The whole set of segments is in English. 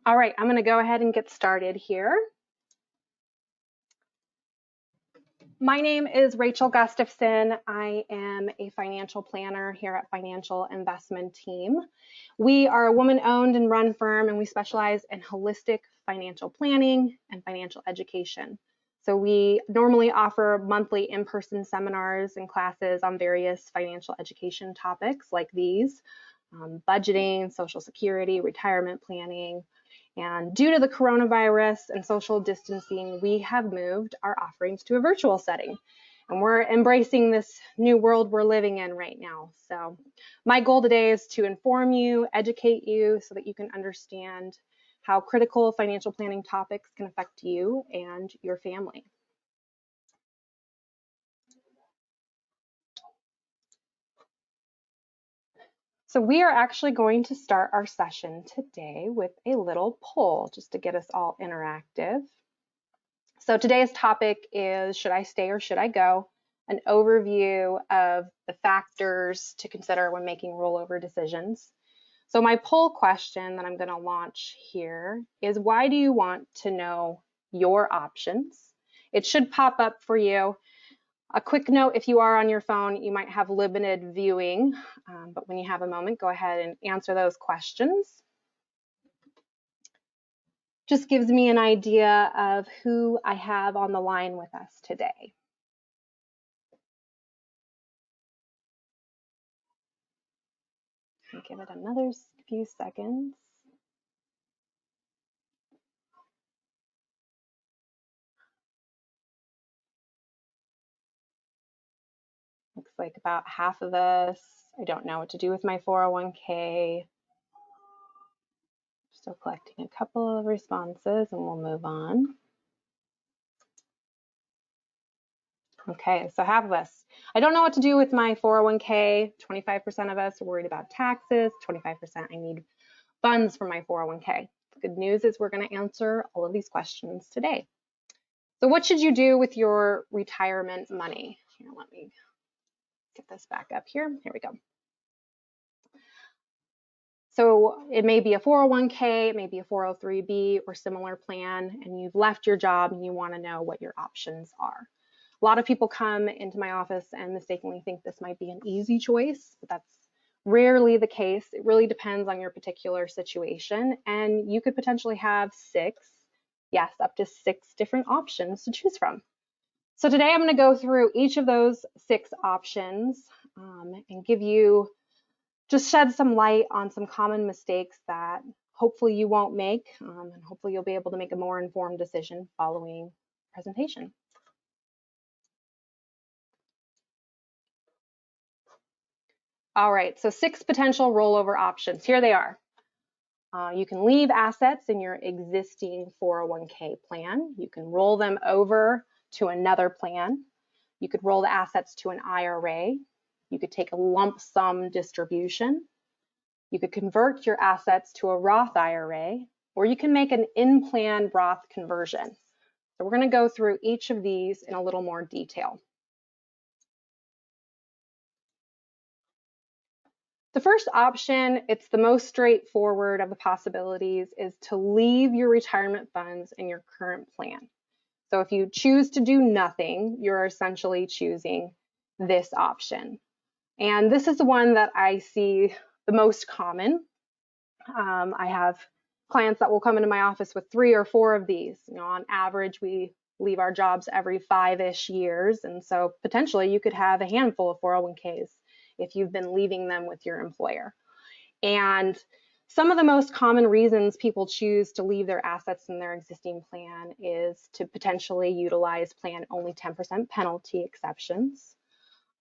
All right, I'm going to go ahead and get started here. My name is Rachel Gustafson. I am a financial planner here at Financial Investment Team. We are a woman-owned and run firm, and we specialize in holistic financial planning and financial education. So we normally offer monthly in-person seminars and classes on various financial education topics like these, budgeting, Social Security, retirement planning. And due to the coronavirus and social distancing, we have moved our offerings to a virtual setting. And we're embracing this new world we're living in right now. So my goal today is to inform you, educate you, so that you can understand how critical financial planning topics can affect you and your family. So we are actually going to start our session today with a little poll just to get us all interactive. So today's topic is, should I stay or should I go? An overview of the factors to consider when making rollover decisions. So my poll question that I'm going to launch here is, why do you want to know your options? It should pop up for you. A quick note, if you are on your phone, you might have limited viewing, but when you have a moment, go ahead and answer those questions. Just gives me an idea of who I have on the line with us today. Give it another few seconds. Looks like about half of us, I don't know what to do with my 401k. Still collecting a couple of responses and we'll move on. Okay, so half of us, I don't know what to do with my 401k. 25% of us are worried about taxes. 25% I need funds for my 401k. The good news is we're going to answer all of these questions today. So what should you do with your retirement money? Here, let me get this back up here. Here we go. So it may be a 401k, it may be a 403b or similar plan, and you've left your job and you want to know what your options are. A lot of people come into my office and mistakenly think this might be an easy choice, but that's rarely the case. It really depends on your particular situation, and you could potentially have up to six different options to choose from. So today I'm going to go through each of those 6 options and give you, just shed some light on some common mistakes that hopefully you won't make, and hopefully you'll be able to make a more informed decision following the presentation. All right, so 6 potential rollover options. Here they are. You can leave assets in your existing 401k plan. You can roll them over to another plan. You could roll the assets to an IRA. You could take a lump sum distribution. You could convert your assets to a Roth IRA, or you can make an in-plan Roth conversion. So we're going to go through each of these in a little more detail. The first option, it's the most straightforward of the possibilities, is to leave your retirement funds in your current plan. So if you choose to do nothing, you're essentially choosing this option. And this is the one that I see the most common. I have clients that will come into my office with 3 or 4 of these. You know, on average, we leave our jobs every 5-ish years. And so potentially you could have a handful of 401ks if you've been leaving them with your employer. And some of the most common reasons people choose to leave their assets in their existing plan is to potentially utilize plan only 10% penalty exceptions,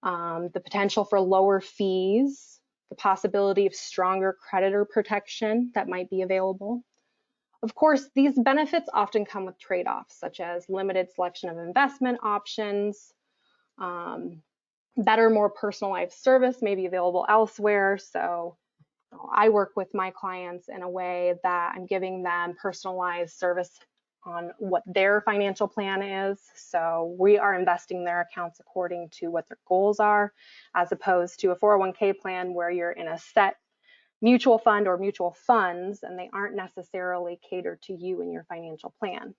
the potential for lower fees, the possibility of stronger creditor protection that might be available. Of course, these benefits often come with trade-offs, such as limited selection of investment options, better, more personalized service may be available elsewhere. So I work with my clients in a way that I'm giving them personalized service on what their financial plan is. So we are investing their accounts according to what their goals are, as opposed to a 401k plan where you're in a set mutual fund or mutual funds, and they aren't necessarily catered to you and your financial plan.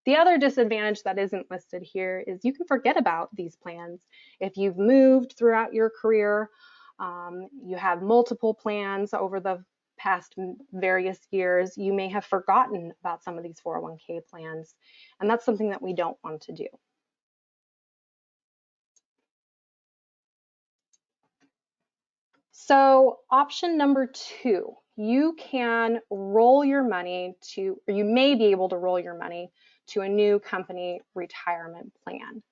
The other disadvantage that isn't listed here is you can forget about these plans. If you've moved throughout your career, you have multiple plans over the past various years, you may have forgotten about some of these 401k plans, and that's something that we don't want to do. So option number 2, you can roll your money to, or you may be able to roll your money to a new company retirement plan.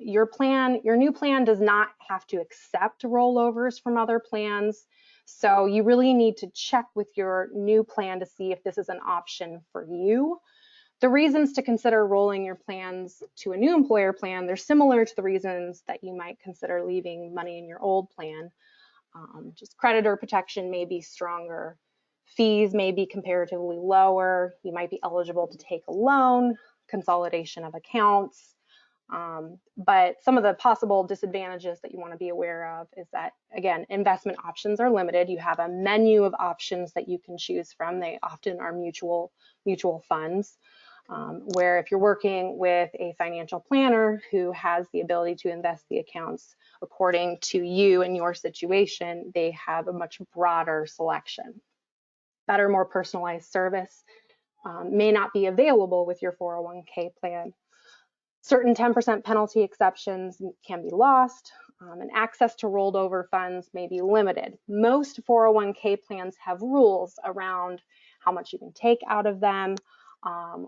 Your new plan does not have to accept rollovers from other plans. So you really need to check with your new plan to see if this is an option for you. The reasons to consider rolling your plans to a new employer plan, they're similar to the reasons that you might consider leaving money in your old plan. Just creditor protection may be stronger. Fees may be comparatively lower. You might be eligible to take a loan, consolidation of accounts. But some of the possible disadvantages that you want to be aware of is that, again, investment options are limited. You have a menu of options that you can choose from. They often are mutual funds, where if you're working with a financial planner who has the ability to invest the accounts according to you and your situation, they have a much broader selection. Better, more personalized service may not be available with your 401k plan. Certain 10% penalty exceptions can be lost, and access to rolled over funds may be limited. Most 401k plans have rules around how much you can take out of them,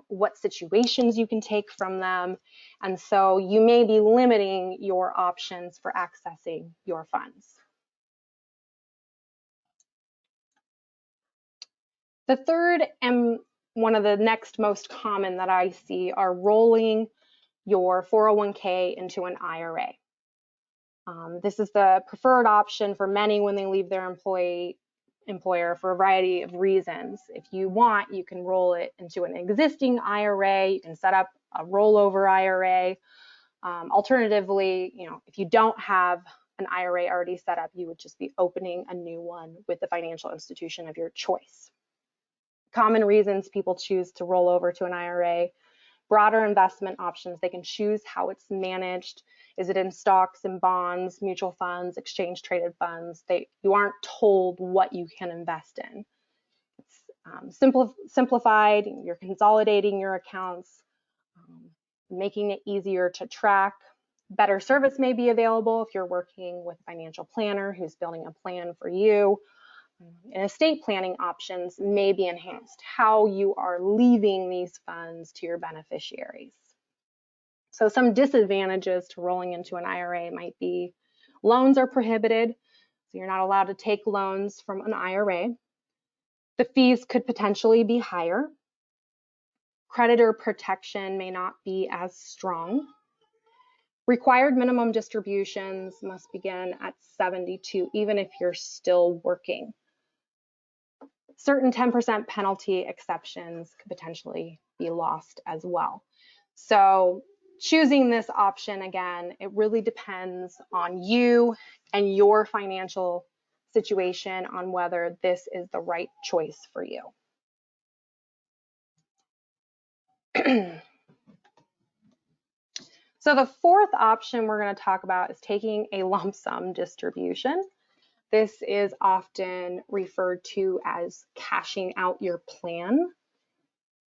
what situations you can take from them, and so you may be limiting your options for accessing your funds. The third and one of the next most common that I see are rolling your 401k into an IRA. This is the preferred option for many when they leave their employer for a variety of reasons. If you want, you can roll it into an existing IRA. You can set up a rollover IRA. Alternatively, if you don't have an IRA already set up, you would just be opening a new one with the financial institution of your choice. Common reasons people choose to roll over to an IRA: broader investment options. They can choose how it's managed. Is it in stocks and bonds, mutual funds, exchange traded funds? You aren't told what you can invest in. It's simplified. You're consolidating your accounts, making it easier to track. Better service may be available if you're working with a financial planner who's building a plan for you. And estate planning options may be enhanced, how you are leaving these funds to your beneficiaries. So some disadvantages to rolling into an IRA might be loans are prohibited, so you're not allowed to take loans from an IRA. The fees could potentially be higher. Creditor protection may not be as strong. Required minimum distributions must begin at 72, even if you're still working. Certain 10% penalty exceptions could potentially be lost as well. So choosing this option, again, it really depends on you and your financial situation on whether this is the right choice for you. So the fourth option we're going to talk about is taking a lump sum distribution. This is often referred to as cashing out your plan.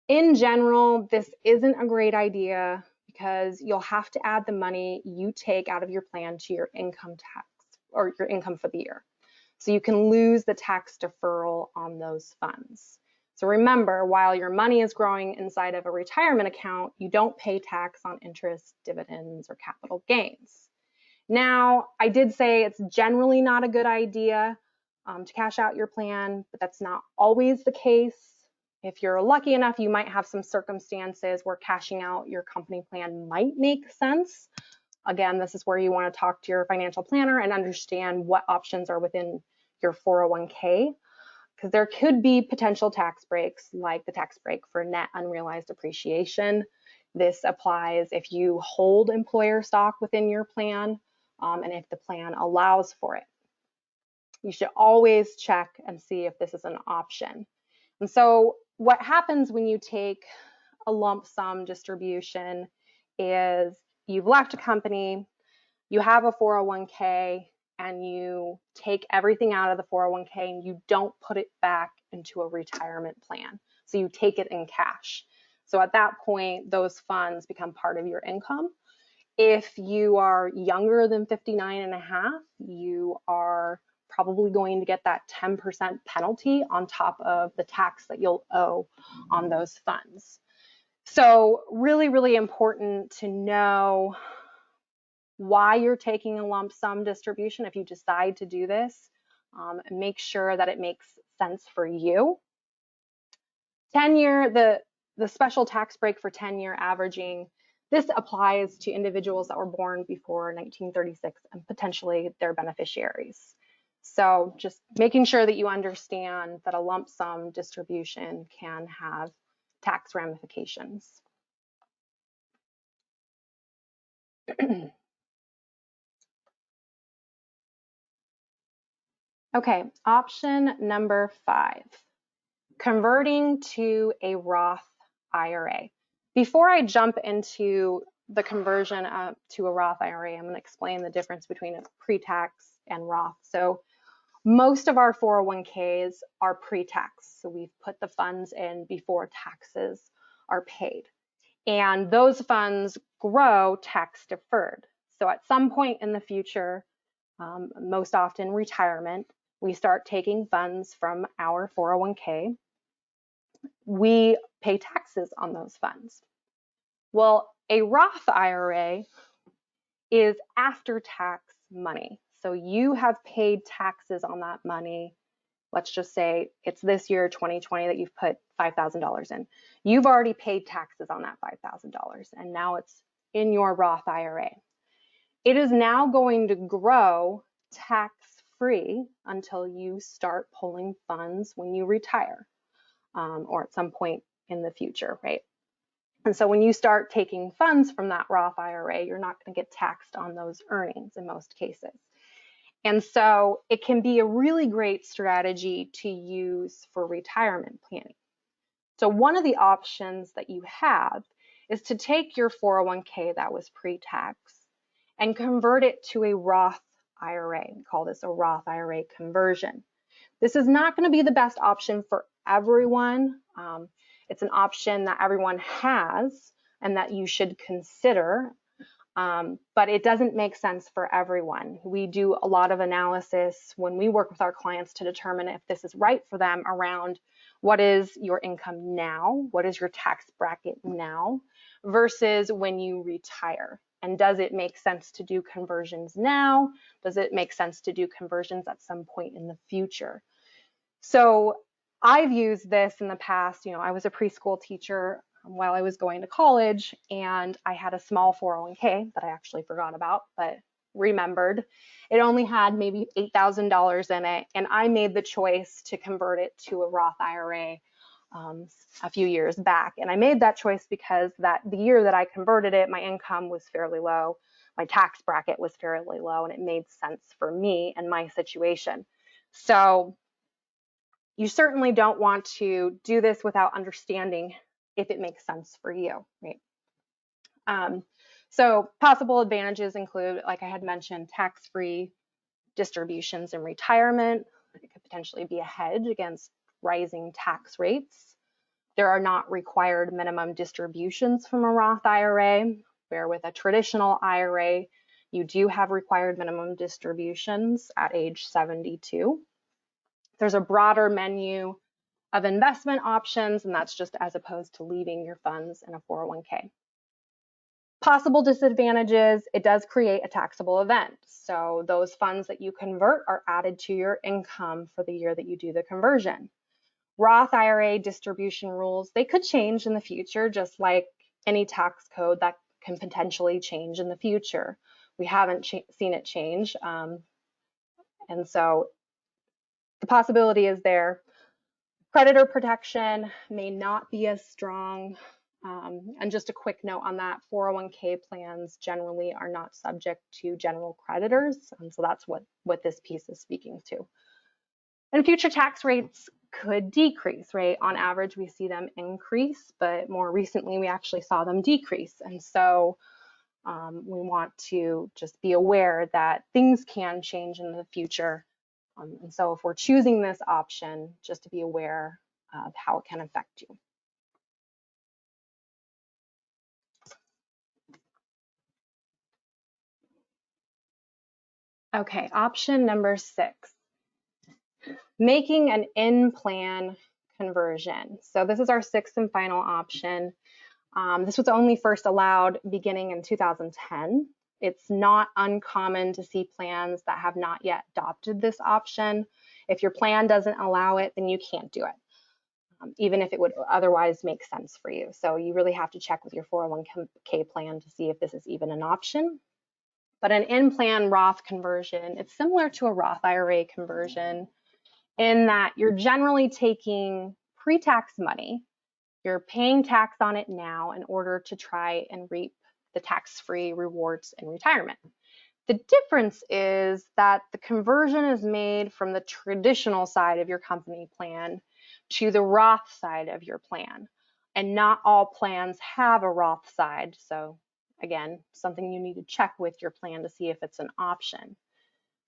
In general, this isn't a great idea because you'll have to add the money you take out of your plan to your income tax or your income for the year. So you can lose the tax deferral on those funds. So remember, while your money is growing inside of a retirement account, you don't pay tax on interest, dividends, or capital gains. Now, I did say it's generally not a good idea to cash out your plan, but that's not always the case. If you're lucky enough, you might have some circumstances where cashing out your company plan might make sense. Again, this is where you want to talk to your financial planner and understand what options are within your 401k, because there could be potential tax breaks, like the tax break for net unrealized appreciation. This applies if you hold employer stock within your plan, and if the plan allows for it. You should always check and see if this is an option. And so what happens when you take a lump sum distribution is you've left a company, you have a 401k, and you take everything out of the 401k and you don't put it back into a retirement plan. So you take it in cash. So at that point, those funds become part of your income. If you are younger than 59 and a half, you are probably going to get that 10% penalty on top of the tax that you'll owe on those funds. So really, really important to know why you're taking a lump sum distribution if you decide to do this. And make sure that it makes sense for you. 10-year, the special tax break for 10-year averaging, this applies to individuals that were born before 1936 and potentially their beneficiaries. So just making sure that you understand that a lump sum distribution can have tax ramifications. Okay, option number 5, converting to a Roth IRA. Before I jump into the conversion to a Roth IRA, I'm going to explain the difference between a pre-tax and Roth. So most of our 401ks are pre-tax. So we've put the funds in before taxes are paid. And those funds grow tax deferred. So at some point in the future, most often retirement, we start taking funds from our 401k. We pay taxes on those funds. Well, a Roth IRA is after tax money. So you have paid taxes on that money. Let's just say it's this year, 2020, that you've put $5,000 in. You've already paid taxes on that $5,000, and now it's in your Roth IRA. It is now going to grow tax-free until you start pulling funds when you retire, or at some point in the future, right? And so when you start taking funds from that Roth IRA, you're not going to get taxed on those earnings in most cases. And so it can be a really great strategy to use for retirement planning. So one of the options that you have is to take your 401k that was pre-tax and convert it to a Roth IRA. We call this a Roth IRA conversion. This is not going to be the best option for everyone. It's an option that everyone has and that you should consider, but it doesn't make sense for everyone. We do a lot of analysis when we work with our clients to determine if this is right for them around what is your income now, what is your tax bracket now, versus when you retire. And does it make sense to do conversions now? Does it make sense to do conversions at some point in the future? So I've used this in the past. You know, I was a preschool teacher while I was going to college, and I had a small 401k that I actually forgot about, but remembered. It only had maybe $8,000 in it, and I made the choice to convert it to a Roth IRA a few years back. And I made that choice because the year that I converted it, my income was fairly low, my tax bracket was fairly low, and it made sense for me and my situation. So you certainly don't want to do this without understanding if it makes sense for you, right? So possible advantages include, like I had mentioned, tax-free distributions in retirement. It could potentially be a hedge against rising tax rates. There are not required minimum distributions from a Roth IRA, where with a traditional IRA, you do have required minimum distributions at age 72. There's a broader menu of investment options, and that's just as opposed to leaving your funds in a 401k. Possible disadvantages, it does create a taxable event. So those funds that you convert are added to your income for the year that you do the conversion. Roth IRA distribution rules, they could change in the future, just like any tax code that can potentially change in the future. We haven't seen it change. And so the possibility is there. Creditor protection may not be as strong. And just a quick note on that, 401k plans generally are not subject to general creditors. So that's what this piece is speaking to. And future tax rates could decrease, right? On average, we see them increase, but more recently, we actually saw them decrease. And so we want to just be aware that things can change in the future. And so if we're choosing this option, just to be aware of how it can affect you. Okay, option number 6, making an in-plan conversion. So this is our 6th and final option. This was only first allowed beginning in 2010. It's not uncommon to see plans that have not yet adopted this option. If your plan doesn't allow it, then you can't do it, even if it would otherwise make sense for you. So you really have to check with your 401k plan to see if this is even an option. But an in-plan Roth conversion, it's similar to a Roth IRA conversion in that you're generally taking pre-tax money, you're paying tax on it now in order to try and reap the tax-free rewards in retirement. The difference is that the conversion is made from the traditional side of your company plan to the Roth side of your plan. And not all plans have a Roth side. So again, something you need to check with your plan to see if it's an option.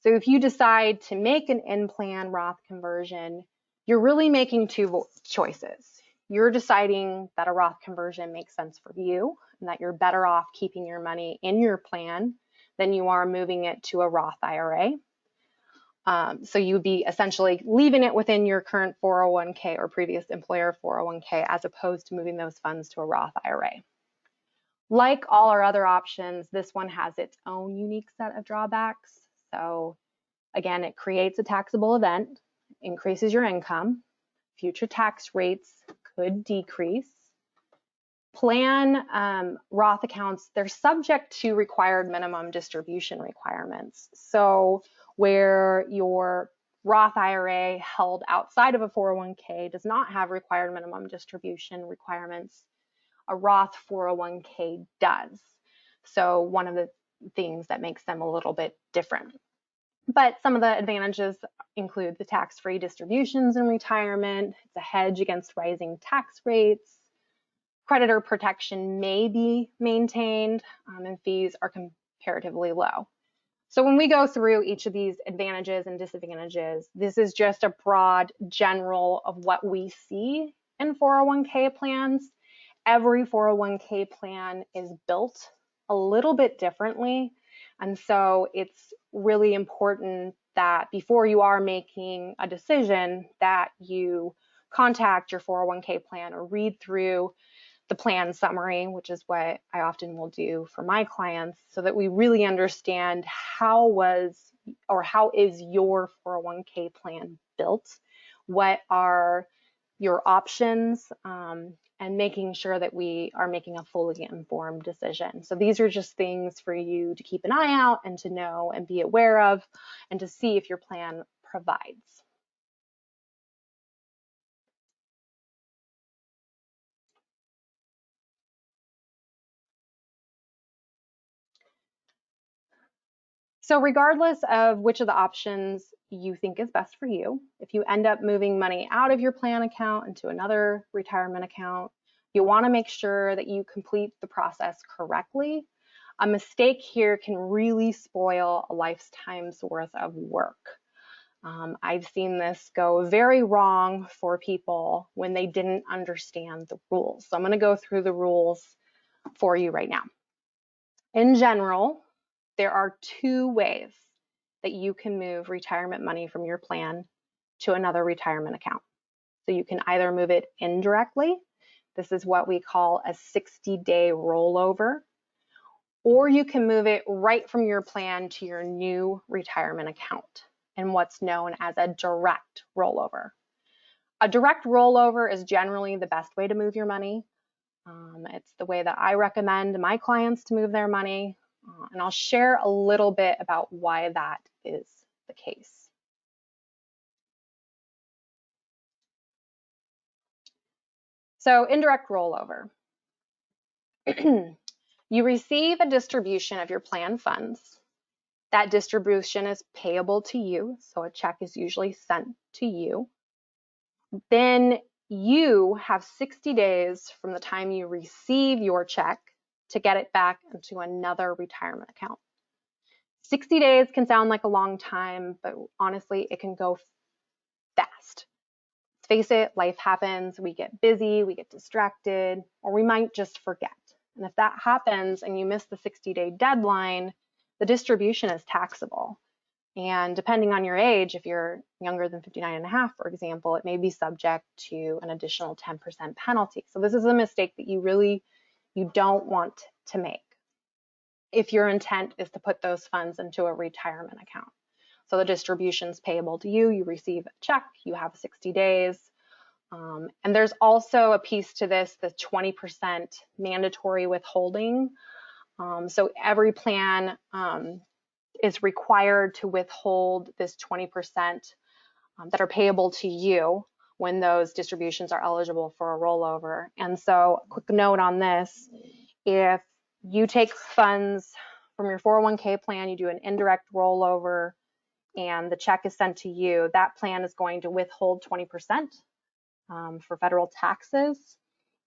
So if you decide to make an in-plan Roth conversion, you're really making two choices. You're deciding that a Roth conversion makes sense for you and that you're better off keeping your money in your plan than you are moving it to a Roth IRA. So you'd be essentially leaving it within your current 401k or previous employer 401k as opposed to moving those funds to a Roth IRA. Like all our other options, this one has its own unique set of drawbacks. So again, it creates a taxable event, increases your income, future tax rates could decrease. Plan Roth accounts, they're subject to required minimum distribution requirements. So where your Roth IRA held outside of a 401k does not have required minimum distribution requirements, a Roth 401k does. So one of the things that makes them a little bit different. But some of the advantages include the tax-free distributions in retirement. It's a hedge against rising tax rates. Creditor protection may be maintained, and fees are comparatively low. So when we go through each of these advantages and disadvantages, this is just a broad general of what we see in 401k plans. Every 401k plan is built a little bit differently. And so it's really important that before you are making a decision that you contact your 401k plan or read through the plan summary, which is what I often will do for my clients, so that we really understand how is your 401k plan built, what are your options, and making sure that we are making a fully informed decision. So these are just things for you to keep an eye out and to know and be aware of and to see if your plan provides. So regardless of which of the options you think is best for you, if you end up moving money out of your plan account into another retirement account, you want to make sure that you complete the process correctly. A mistake here can really spoil a lifetime's worth of work. I've seen this go very wrong for people when they didn't understand the rules. So I'm going to go through the rules for you right now. In general, there are 2 ways that you can move retirement money from your plan to another retirement account. So you can either move it indirectly. This is what we call a 60-day rollover, or you can move it right from your plan to your new retirement account in what's known as a direct rollover. A direct rollover is generally the best way to move your money. It's the way that I recommend my clients to move their money. And I'll share a little bit about why that is the case. So indirect rollover. You receive a distribution of your plan funds That distribution is payable to you, so a check is usually sent to you. Then you have 60 days from the time you receive your check to get it back into another retirement account. 60 days can sound like a long time, but honestly, it can go fast. Let's face it, life happens, we get busy, we get distracted, or we might just forget. And if that happens and you miss the 60-day deadline, the distribution is taxable. And depending on your age, if you're younger than 59 and a half, for example, it may be subject to an additional 10% penalty. So this is a mistake that you don't want to make if your intent is to put those funds into a retirement account. So the distribution's payable to you, you receive a check, you have 60 days. And there's also a piece to this, the 20% mandatory withholding. So every plan is required to withhold this 20% that are payable to you when those distributions are eligible for a rollover. And so a quick note on this, if you take funds from your 401k plan, you do an indirect rollover, and the check is sent to you, that plan is going to withhold 20% for federal taxes.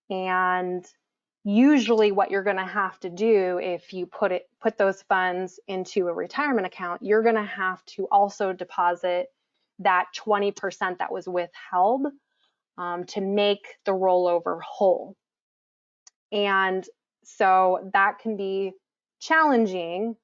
And usually what you're going to have to do if you put those funds into a retirement account, you're going to have to also deposit that 20% that was withheld to make the rollover whole. And so that can be challenging,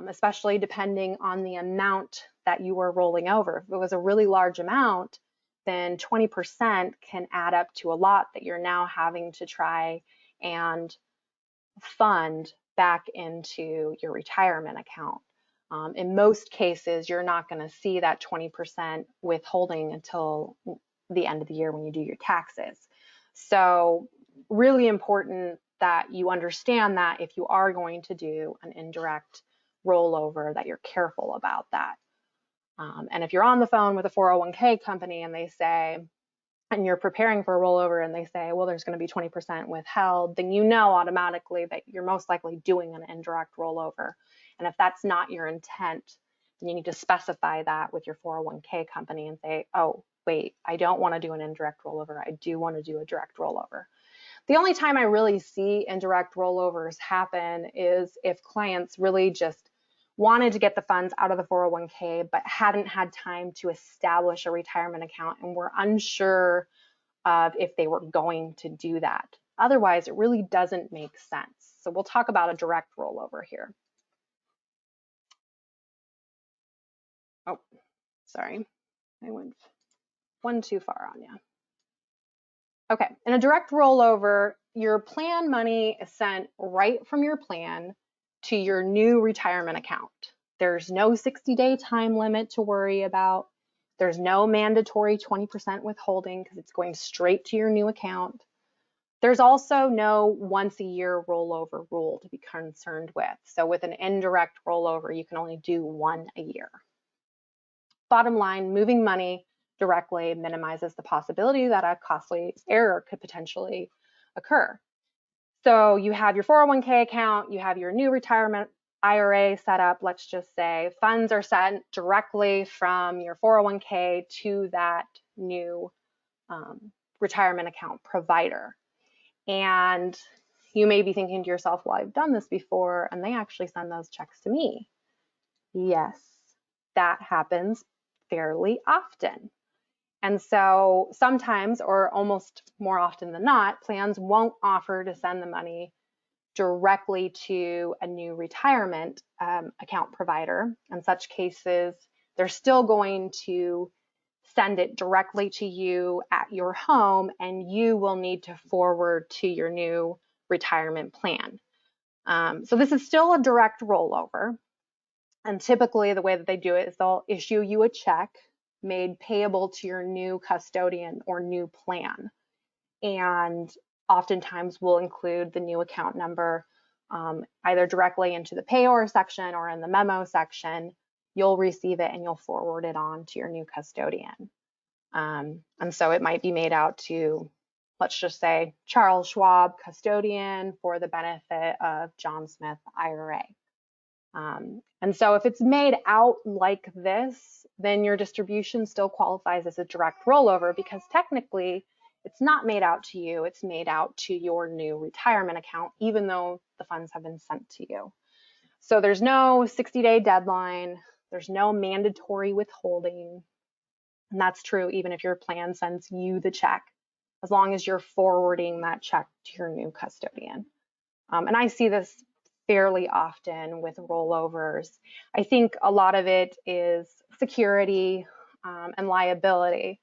especially depending on the amount that you are rolling over. If it was a really large amount, then 20% can add up to a lot that you're now having to try and fund back into your retirement account. In most cases, you're not going to see that 20% withholding until the end of the year when you do your taxes. So really important that you understand that if you are going to do an indirect rollover, that you're careful about that. And if you're on the phone with a 401k company and they say, and you're preparing for a rollover and they say, well, there's going to be 20% withheld, then you know automatically that you're most likely doing an indirect rollover. And if that's not your intent, then you need to specify that with your 401k company and say, oh, wait, I don't want to do an indirect rollover. I do want to do a direct rollover. The only time I really see indirect rollovers happen is if clients really just wanted to get the funds out of the 401k, but hadn't had time to establish a retirement account and were unsure of if they were going to do that. Otherwise, it really doesn't make sense. So we'll talk about a direct rollover here. Oh, sorry, I went one too far on you. Okay, in a direct rollover, your plan money is sent right from your plan to your new retirement account. There's no 60-day time limit to worry about. There's no mandatory 20% withholding because it's going straight to your new account. There's also no once a year rollover rule to be concerned with. So with an indirect rollover, you can only do one a year. Bottom line, moving money directly minimizes the possibility that a costly error could potentially occur. So you have your 401k account, you have your new retirement IRA set up, let's just say. Funds are sent directly from your 401k to that new retirement account provider. And you may be thinking to yourself, well, I've done this before, and they actually send those checks to me. Yes, that happens fairly often. And so sometimes, or almost more often than not, plans won't offer to send the money directly to a new retirement account provider. In such cases, they're still going to send it directly to you at your home, and you will need to forward to your new retirement plan. So this is still a direct rollover. And typically the way that they do it is they'll issue you a check made payable to your new custodian or new plan. And oftentimes will include the new account number either directly into the payor section or in the memo section. You'll receive it and you'll forward it on to your new custodian. And so it might be made out to, let's just say, Charles Schwab, custodian for the benefit of John Smith IRA. And so if it's made out like this, then your distribution still qualifies as a direct rollover because technically it's not made out to you, it's made out to your new retirement account, even though the funds have been sent to you. So there's no 60-day deadline, there's no mandatory withholding. And that's true even if your plan sends you the check, as long as you're forwarding that check to your new custodian. And I see this fairly often with rollovers. I think a lot of it is security and liability.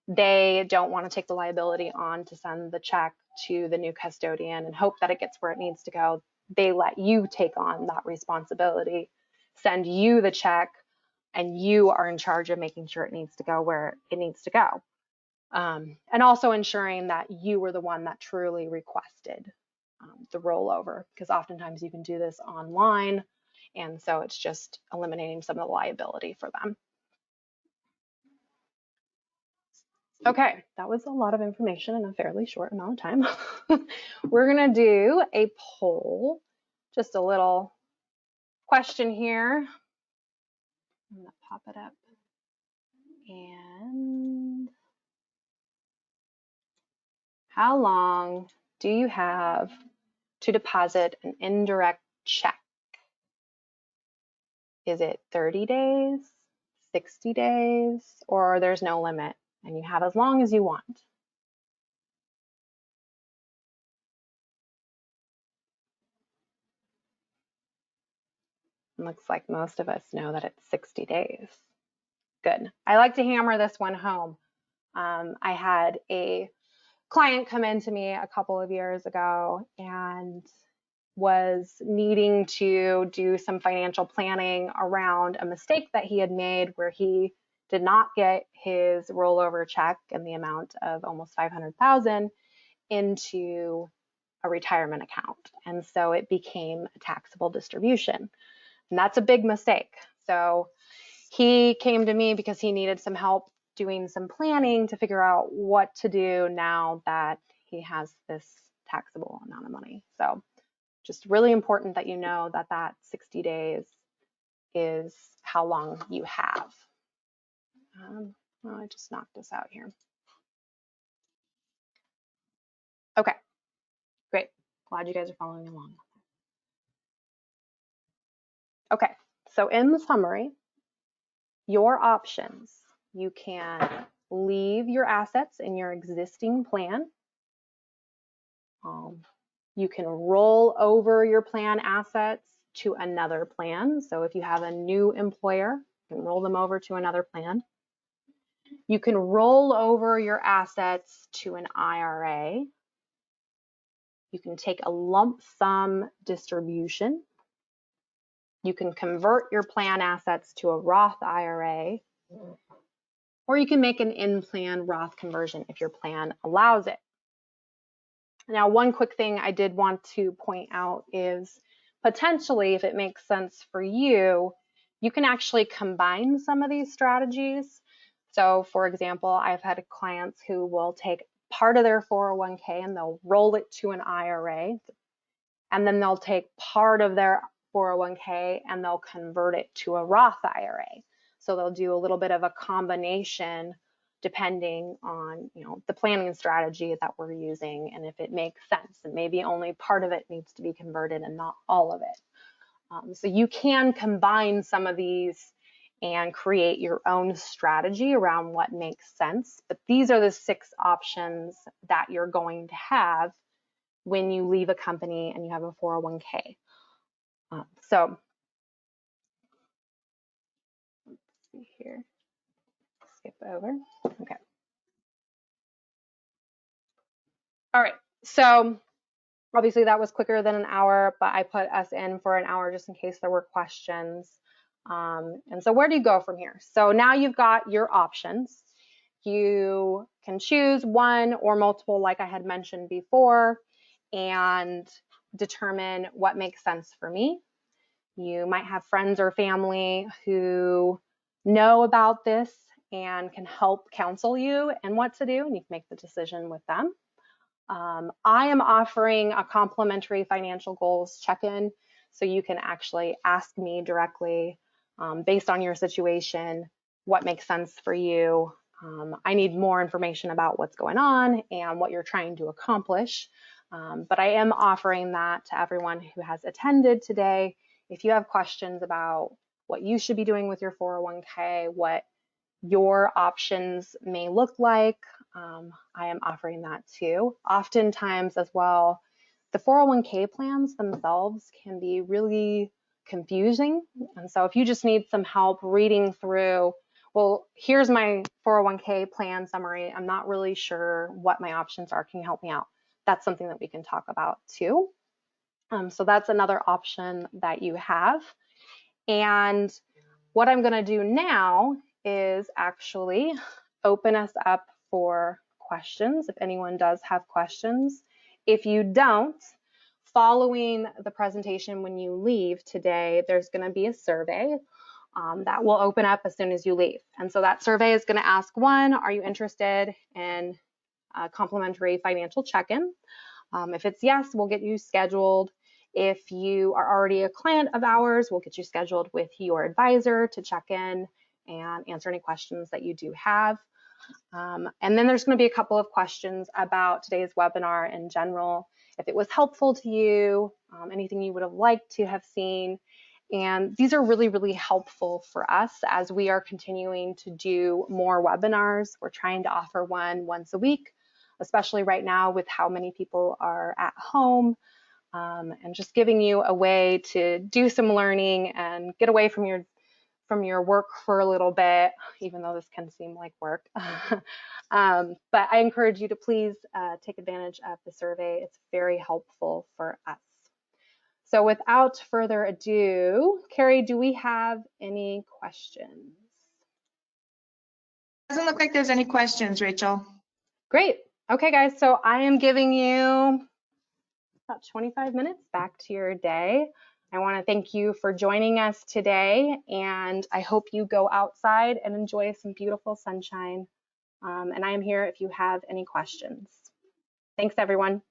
They don't want to take the liability on to send the check to the new custodian and hope that it gets where it needs to go. They let you take on that responsibility, send you the check, and you are in charge of making sure it needs to go where it needs to go. And also ensuring that you were the one that truly requested the rollover, because oftentimes you can do this online, and so it's just eliminating some of the liability for them. Okay, that was a lot of information in a fairly short amount of time. We're gonna do a poll, just a little question here. I'm gonna pop it up. And how long do you have to deposit an indirect check? Is it 30 days, 60 days, or there's no limit and you have as long as you want? Looks like most of us know that it's 60 days. Good. I like to hammer this one home. I had a client come in to me a couple of years ago and was needing to do some financial planning around a mistake that he had made where he did not get his rollover check in the amount of almost $500,000 into a retirement account. And so it became a taxable distribution. And that's a big mistake. So he came to me because he needed some help doing some planning to figure out what to do now that he has this taxable amount of money. So just really important that you know that that 60 days is how long you have. I just knocked this out here. Okay, great. Glad you guys are following along. Okay, so in the summary, your options, you can leave your assets in your existing plan. You can roll over your plan assets to another plan. So if you have a new employer, you can roll them over to another plan. You can roll over your assets to an IRA. You can take a lump sum distribution. You can convert your plan assets to a Roth IRA, or you can make an in-plan Roth conversion if your plan allows it. Now, one quick thing I did want to point out is potentially, if it makes sense for you, you can actually combine some of these strategies. So for example, I've had clients who will take part of their 401k and they'll roll it to an IRA, and then they'll take part of their 401k and they'll convert it to a Roth IRA. So they'll do a little bit of a combination depending on, the planning strategy that we're using and if it makes sense, and maybe only part of it needs to be converted and not all of it. So you can combine some of these and create your own strategy around what makes sense. But these are the 6 options that you're going to have when you leave a company and you have a 401k. So let's see here, skip over. Okay. All right. So obviously that was quicker than an hour, but I put us in for an hour just in case there were questions. And so where do you go from here? So now you've got your options. You can choose one or multiple, like I had mentioned before, and determine what makes sense for me. You might have friends or family who know about this and can help counsel you and what to do, and you can make the decision with them. I am offering a complimentary financial goals check-in. so you can actually ask me directly based on your situation, what makes sense for you. I need more information about what's going on and what you're trying to accomplish. But I am offering that to everyone who has attended today. If you have questions about what you should be doing with your 401k, what your options may look like, I am offering that too. Oftentimes as well, the 401k plans themselves can be really confusing. And so if you just need some help reading through, well, here's my 401k plan summary, I'm not really sure what my options are, can you help me out? That's something that we can talk about too. So that's another option that you have. And what I'm going to do now is actually open us up for questions if anyone does have questions. If you don't, following the presentation when you leave today, there's going to be a survey that will open up as soon as you leave. And so that survey is going to ask, one, are you interested in a complimentary financial check-in? If it's yes, we'll get you scheduled. If you are already a client of ours, we'll get you scheduled with your advisor to check in and answer any questions that you do have. And then there's going to be a couple of questions about today's webinar in general, if it was helpful to you, anything you would have liked to have seen. And these are really, really helpful for us as we are continuing to do more webinars. We're trying to offer one once a week, especially right now with how many people are at home, and just giving you a way to do some learning and get away from your work for a little bit, even though this can seem like work. But I encourage you to please take advantage of the survey. It's very helpful for us. So without further ado, Carrie, do we have any questions? Doesn't look like there's any questions, Rachel. Great. Okay, guys, so I am giving you about 25 minutes back to your day. I want to thank you for joining us today, and I hope you go outside and enjoy some beautiful sunshine. And I am here if you have any questions. Thanks, everyone.